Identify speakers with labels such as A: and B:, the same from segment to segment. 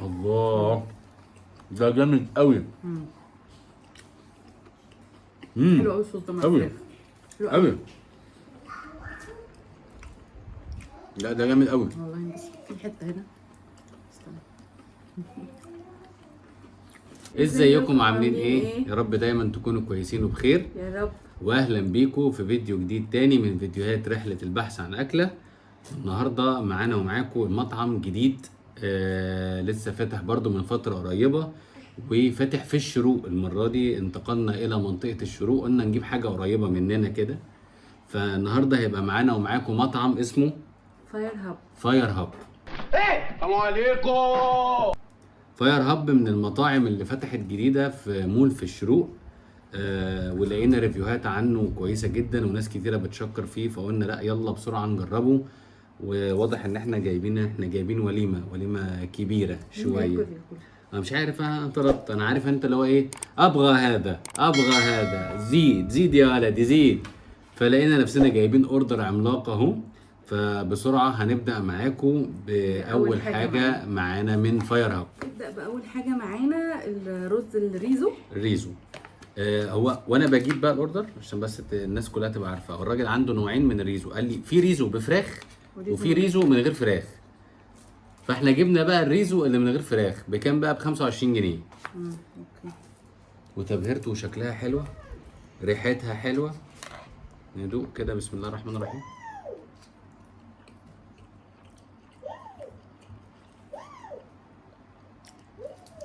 A: الله، ده جامد قوي.
B: حلو قوي الصوص ده مع
A: قوي
B: الفراخ. حلو
A: قوي. لا ده جامد قوي.
B: والله. بس في حته هنا. استنى.
A: ازيكم عاملين ايه؟ يا رب دايما تكونوا كويسين وبخير
B: يا رب.
A: واهلا بيكم في فيديو جديد تاني من فيديوهات رحلة البحث عن اكلة. النهاردة معانا ومعاكم المطعم جديد لسه فاتح برضو من فترة قريبة، وفاتح في الشروق. المرة دي انتقلنا الى منطقة الشروق، قلنا نجيب حاجة قريبة مننا كده. فالنهاردة هيبقى معانا ومعاكم مطعم اسمه
B: فاير هاب.
A: فاير هاب.
C: السلام عليكم.
A: فاير هاب من المطاعم اللي فتحت جديدة في مول في الشروق. ولقينا ريفيوهات عنه كويسة جدا وناس كتيرة بتشكر فيه، فقلنا لا يلا بسرعة نجربه. وواضح ان احنا جايبين وليمة كبيرة شوية. انا مش عارف، انا طلبت، انا عارف انت اللي هو ايه، ابغى هذا، زيد يا ولدي زيد. فلقينا نفسنا جايبين اوردر عملاق اهو. فبسرعة هنبدأ معاكم بأول حاجة معانا من فاير هاب.
B: نبدأ بأول حاجة معانا الرز
A: الريزو. هو وانا بجيب بقى الاوردر عشان بس الناس كلها تبقى عارفه، هو الراجل عنده نوعين من الريزو، قال لي في ريزو بفراخ وفي ريزو من غير فراخ. فاحنا جبنا بقى الريزو اللي من غير فراخ بكام بقى؟ ب 25 جنيه.
B: اوكي.
A: وتبهرته وشكلها حلوه، ريحتها حلوه. ندوق كده، بسم الله الرحمن الرحيم.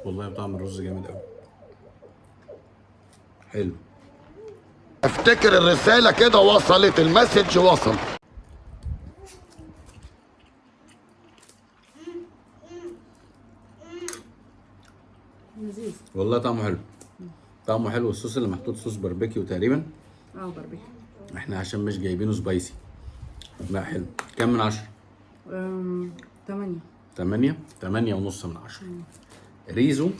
A: والله طعم الرز جامد قوي، حلو.
C: افتكر الرسالة كده وصلت، المسج وصل.
B: لذيذ.
A: والله طعمه حلو. الصوص اللي محطوط صوص باربيكيو تقريبا.
B: باربيكيو.
A: احنا عشان مش جايبينه سبايسي. لا حلو. كام من 10؟
B: 8.
A: 8 ونص من 10. ريزو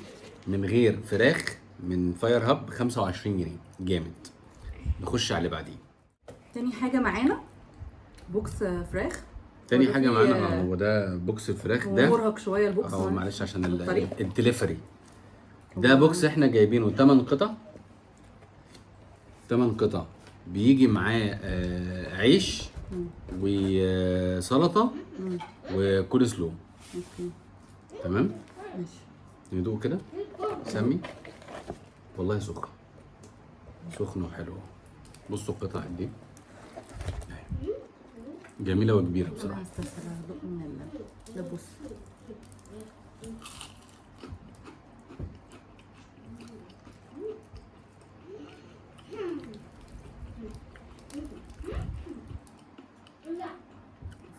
A: من غير فراخ من فاير هاب ب 25 جنيه، جامد. نخش على اللي بعديه.
B: تاني حاجة معانا بوكس فراخ.
A: تاني حاجة معانا هو ده بوكس الفراخ ده.
B: مرهق شوية البوكس.
A: معلش عشان الدليفري. ده بوكس احنا جايبينه 8 قطع. 8 قطع بيجي معاه عيش وسلطة وكول سلو.
B: اوكي
A: تمام.
B: ماشي.
A: ندوق كده سمي. والله سخن وحلو. بصوا القطع دي جميلة وكبيرة بصراحة.
B: انا هستسهل هدوق من ده. بص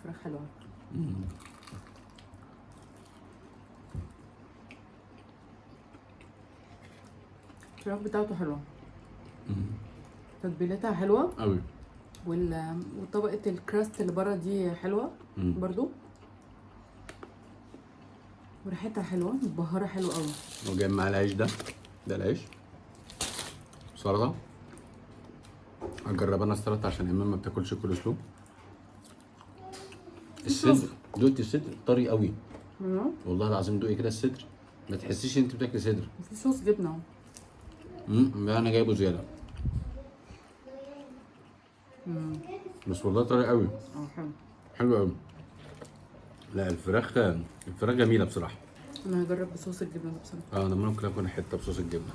B: فراخ حلوة. الفراخ بتاعته حلوة. تتبيلتها حلوة
A: قوي.
B: وطبقة الكراست اللي بره دي حلوة برضو. وريحتها حلوة، متبهرة حلوة قوي.
A: وجايب معاه العيش ده العيش سلطة. هجرب انا السلطة عشان ايمان ما بتاكلش كول سلو. الصدر، دوقتي الصدر طري قوي. والله العظيم دوقي كده الصدر، ما تحسيش انت بتاكلي صدر.
B: في صوص جبنة اهو.
A: انا جايبه زيادة. بس والله طري قوي. حلو قوي. لا الفراخ جميلة بصراحة.
B: انا هجرب بصوص الجبنة ده بصراحة.
A: انا ممكن اكل حتة بصوص الجبنة.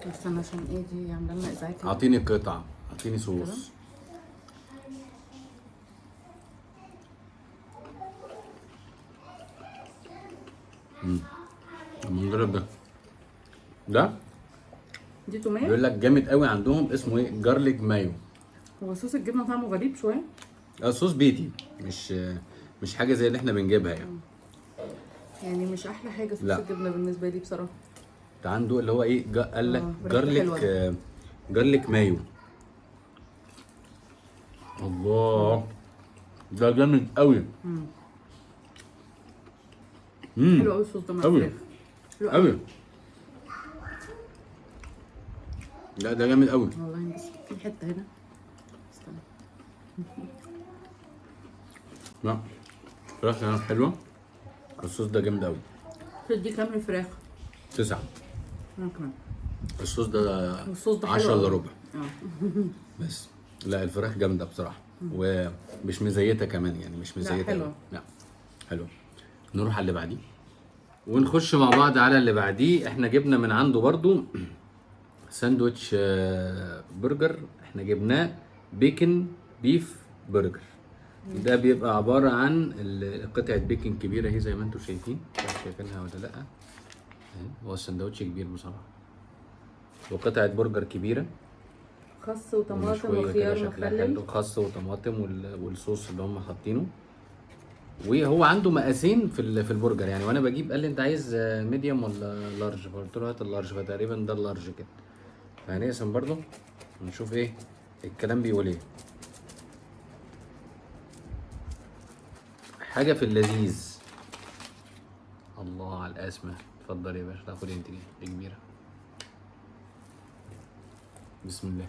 B: استنى عشان ايه دي عاملة لنا ازعاج.
A: اعطيني قطعة، اعطيني صوص. نجرب ده
B: دي تومية.
A: بيقول لك جامد قوي عندهم، اسمه ايه؟ جارليك مايو.
B: هو صوص الجبنة طعمه غريب شوية.
A: صوص بيتي، مش حاجة زي اللي احنا بنجيبها
B: يعني مش احلى حاجة صوص
A: لا.
B: الجبنة بالنسبة لي بصراحة.
A: ده عنده اللي هو ايه قال لك
B: ريحته
A: جارليك مايو. الله، ده جامد قوي.
B: حلو قوي الصوص ده مع الفراخ. حلو
A: قوي. لا ده جامد قوي.
B: والله. بس في حتة هنا. استنى.
A: لا الفراخ كانت حلوه، الصوص ده جامد قوي.
B: تدي كام الفراخ؟
A: 9.
B: انا كمان.
A: الصوص ده
B: والصوص ده حلو
A: 10 الا
B: أوي.
A: ربع. بس لا الفراخ جامده بصراحه ومش مزيته كمان يعني مش مزيته
B: حلوة.
A: أوي. لا حلو. نروح على اللي بعديه ونخش مع بعض على اللي بعديه. احنا جبنا من عنده برضو ساندوتش برجر. احنا جبناه بيكن بيف برجر. ده بيبقى عبارة عن قطعة بيكن كبيرة اهي زي ما انتم شايفين. شايفينها ولا لا؟ اهي هو الساندوتش كبير بصراحة وقطعة برجر كبيرة
B: خس وطماطم
A: ومشوية كده
B: وخيار
A: شكلها
B: مخلل.
A: حلو. خس وطماطم والصوص اللي هم حاطينه. وهو عنده مقاسين في البرجر يعني. وانا بجيب قال لي انت عايز ميديوم ولا لارج؟ فقلت له هات اللارج. فتقريبا ده اللارج كده. فهنقسم برضو ونشوف ايه الكلام بيقول ايه. حاجه في اللذيذ. الله على القسمه. اتفضل يا باشا. تاخد انت دي كبيره. بسم الله.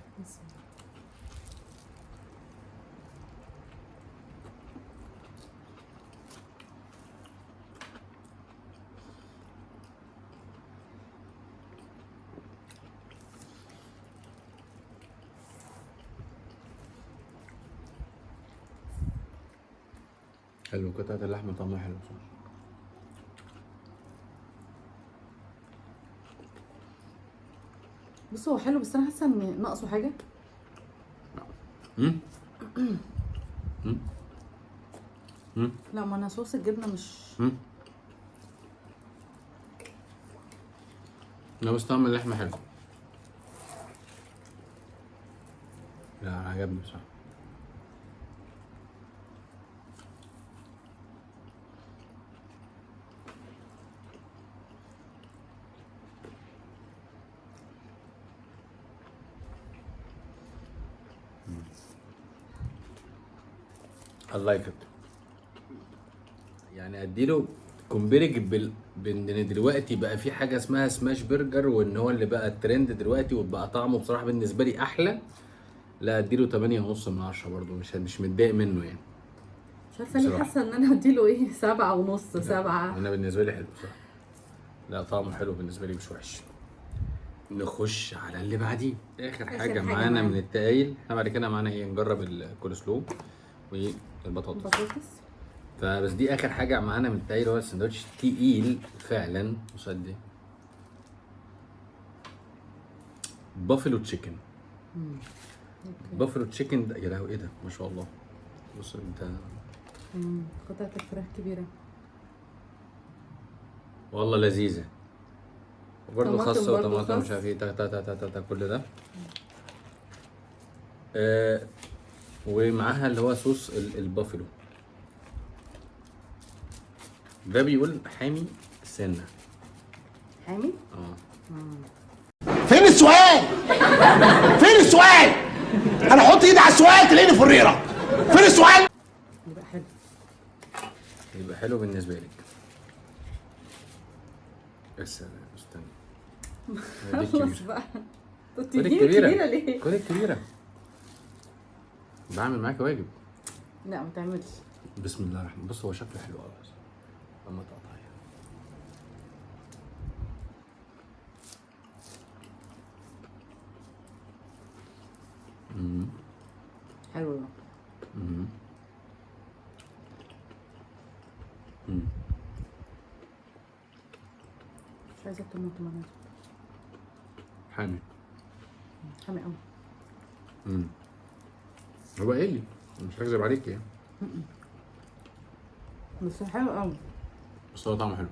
A: حلو. قطعة اللحمة طعمها حلو بصراحة.
B: بص هو حلو بس انا حاسه ان ناقصه حاجه.
A: امم امم
B: لا ما انا صوص الجبنه مش.
A: لا بس طعم اللحمة حلو. لا عجبني بصراحة. I like it. يعني اديله كومبيرج بان دلوقتي بقى في حاجه اسمها سماش برجر وان هو اللي بقى الترند دلوقتي وبقى طعمه بصراحه بالنسبه لي احلى. لا اديله 8.5 من 10 برضه. مش متضايق منه يعني.
B: مش عارفه ليه
A: بصراحة.
B: حاسه ان انا هديله ايه 7.5 7.
A: انا بالنسبه لي حلو بصراحه. لا طعمه حلو بالنسبه لي مش وحش. نخش على اللي بعديه. اخر حاجه
B: حاجة
A: معانا
B: معانا.
A: من التقايل. احنا بعد كده معانا ايه؟ نجرب الكول سلو والبطاطس.
B: بطاطس.
A: فبس دي اخر حاجه معانا من التقايل. هو السندوتش تقيل فعلا. بص قد ايه. بافلو تشيكن. بافلو تشيكن ده يا لهوي ايه ده ما شاء الله. بص انت.
B: قطعه الفراخ كبيره.
A: والله لذيذه. وبرده
B: طماطم
A: خاصه
B: برضو
A: وطماطم
B: خس.
A: مش عارف ايه تا تا تا تا تا تا كل ده. ومعاها اللي هو صوص البافلو. ده بيقول حامي سنه.
B: حامي.
C: فين السؤال؟ فين السؤال؟ انا احط ايدي على السؤال تلاقيني فريره. فين السؤال؟
B: يبقى حلو.
A: يبقى حلو بالنسبه لك. بس استنى. دي
B: خلاص
A: الكبيرة.
B: بقى.
A: كل
B: تديني
A: الكبيرة.
B: كبيره ليه؟
A: كل الكبيرة. بعمل معاك واجب.
B: لا ما تعملش.
A: بسم الله الرحمن. بص هو شكله حلو قوي لما تقطعها.
B: حلو. مش عايزه الطماطم انا.
A: حامي.
B: حامي قوي.
A: هو قايل لي مش هكذب عليك يعني.
B: بس حلو قوي.
A: بس هو طعمه حلو.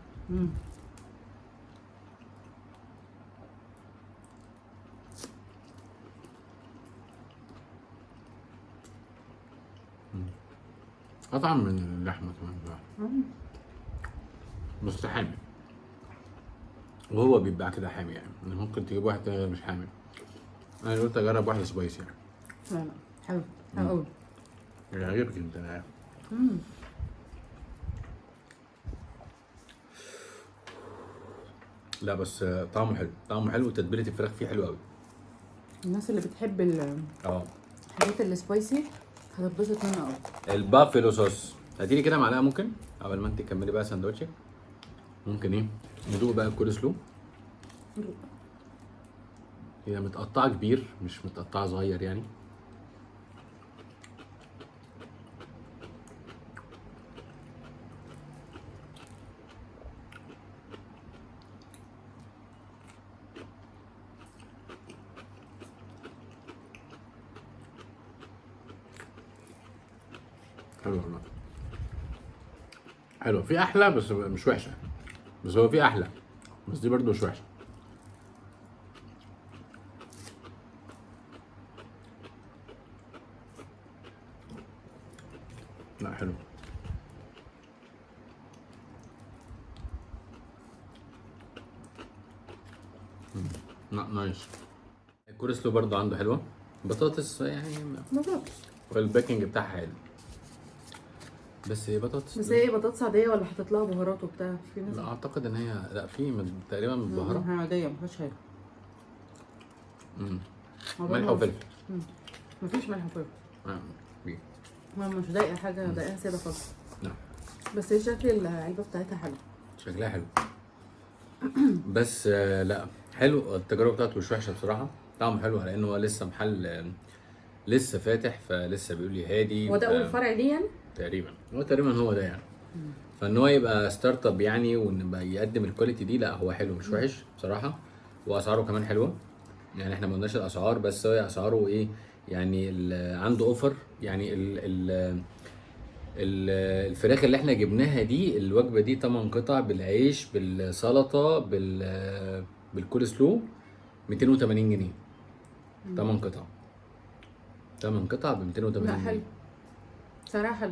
A: أطعم من اللحمة كمان بقى. بس حامي. وهو بيتباع كده حامي يعني. ممكن تجيب واحد تاني مش حامي. أنا قلت أجرب واحد سبايسي يعني.
B: لا لا حلو. حلو قوي.
A: يعجبك أنت أنا عارف. لا بس طعمه حلو. طعمه حلو وتتبيلة الفراخ فيه حلوة قوي.
B: الناس اللي بتحب الحاجات السبايسي هتتبسط منها قوي.
A: البافلو صوص. هاتيلي كده معلقة ممكن قبل ما انت تكملي بقى سندوتشك. ممكن ايه ندوق بقى الكول سلو.
B: دوق.
A: هي متقطعه كبير مش متقطعه صغير يعني. حلو والله، حلو. في احلى بس مش وحشه، بس هو في احلى بس دي برضو مش وحشه. لا حلو. لا نايس. الكول سلو برضو عنده حلوه، بطاطس يعني
B: بطاطس.
A: والباكنج بتاعها حلو، بس هي بطاطس.
B: بس هي بطاطس عاديه ولا حاطط لها بهارات وبتاع؟ في ناس
A: لا اعتقد ان هي لا في تقريبا بهارات.
B: عاديه ما فيهاش حاجه.
A: ملح وفلفل.
B: مفيش ملح وفلفل.
A: بيه.
B: هو مش ضايقه حاجه، ضايقها ساده خالص.
A: نعم.
B: بس هي شكل العلبه بتاعتها حلو.
A: شكلها حلو. بس لا حلو، التجربه بتاعته مش وحشه بصراحه، طعمه حلو لانه هو لسه محل لسه فاتح، فلسه بيقول لي هادي.
B: هو ده اول فرع ليه يعني؟
A: تقريبا هو ده يعني. فان هو يبقى ستارت اب يعني، وان يبقى يقدم الكواليتي دي، لا هو حلو مش وحش بصراحه. واسعاره كمان حلوه يعني. احنا ما قلناش الاسعار، بس هو اسعاره ايه يعني، عنده اوفر يعني. الفراخ اللي احنا جبناها دي، الوجبه دي 8 قطع بالعيش بالسلطه بالكول سلو 280 جنيه. 8 قطع، 8 قطع ب 280
B: لا
A: جنيه.
B: حلو صراحه حلو.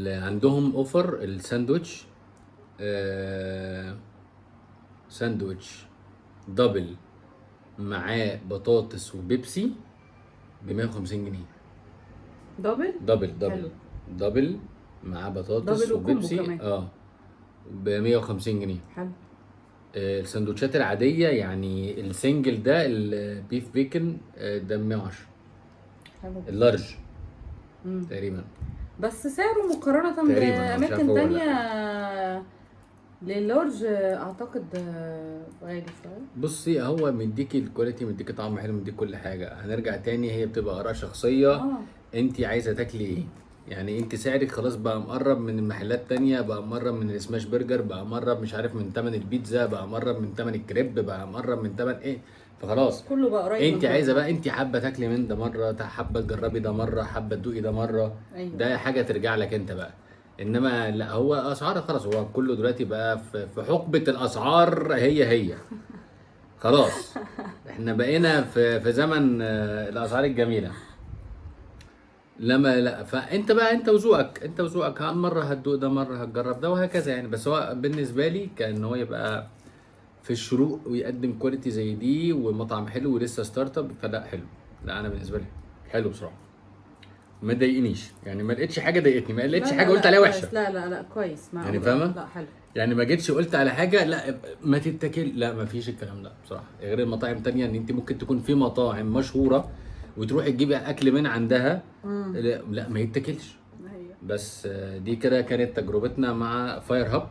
A: عندهم اوفر الساندوتش، ساندوتش دبل معاه بطاطس وبيبسي ب 150 جنيه.
B: دبل حلو.
A: دبل معاه بطاطس
B: دبل وكومبو
A: وبيبسي
B: كمان.
A: ب 150 جنيه.
B: حلو.
A: السندوتشات العادية يعني السنجل ده البيف بيكن ده ب 110.
B: حلو.
A: اللارج تقريبا.
B: بس سعره مقارنة
A: تقريباً، مش عارف
B: بأماكن
A: هو ولا
B: تانية لللارج أعتقد غالي شوية.
A: بصي هو مديكي الكواليتي، مديكي طعم حلو، مديكي كل حاجة. هنرجع تاني، هي بتبقى آراء شخصية. انت عايزة تاكلي ايه يعني. انت سعرك خلاص بقى مقرب من المحلات تانية، بقى مقرب من السماش برجر، بقى مقرب مش عارف من تمن البيتزا، بقى مقرب من تمن الكريب، بقى مقرب من تمن ايه. فخلاص
B: كله بقى قريب.
A: انت عايزه بقى، انت حابه تاكلي من ده مره، حابه تجربي ده مره، حابه تدوقي ده مره.
B: أيوة.
A: ده حاجه ترجع لك انت بقى. انما لا هو اسعار خلاص، هو كله دلوقتي بقى في حقبه الاسعار هي خلاص. احنا بقينا في زمن الاسعار الجميله. لما لا فانت بقى انت وذوقك مره هتدوق ده، مره هتجرب ده، وهكذا يعني. بس هو بالنسبه لي كان هو يبقى في الشروق ويقدم كواليتي زي دي ومطعم حلو ولسه ستارت اب، فلا حلو. لا انا بالنسبه لي حلو بصراحه، ما ضايقنيش يعني. ما لقيتش حاجه ضايقتني، ما لقيتش حاجه قلت عليها وحشه.
B: لا كويس معقول
A: يعني فاهمه؟
B: لا حلو
A: يعني ما جيتش قلت على حاجه لا ما تتاكل، لا ما فيش الكلام ده بصراحه. غير المطاعم تانية، ان انت ممكن تكون في مطاعم مشهوره وتروحي تجيبي اكل من عندها لا ما يتاكلش. بس دي كده كانت تجربتنا مع فاير هاب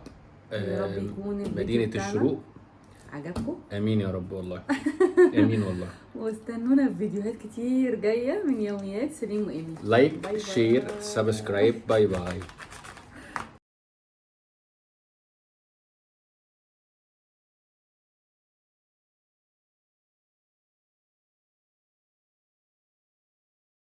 B: يا رب يكون
A: مدينه الشروق
B: عجبكم.
A: امين يا رب والله. امين والله.
B: واستنونا في فيديوهات كتير جايه من يوميات سليم وايمي.
A: لايك شير سبسكرايب. باي باي.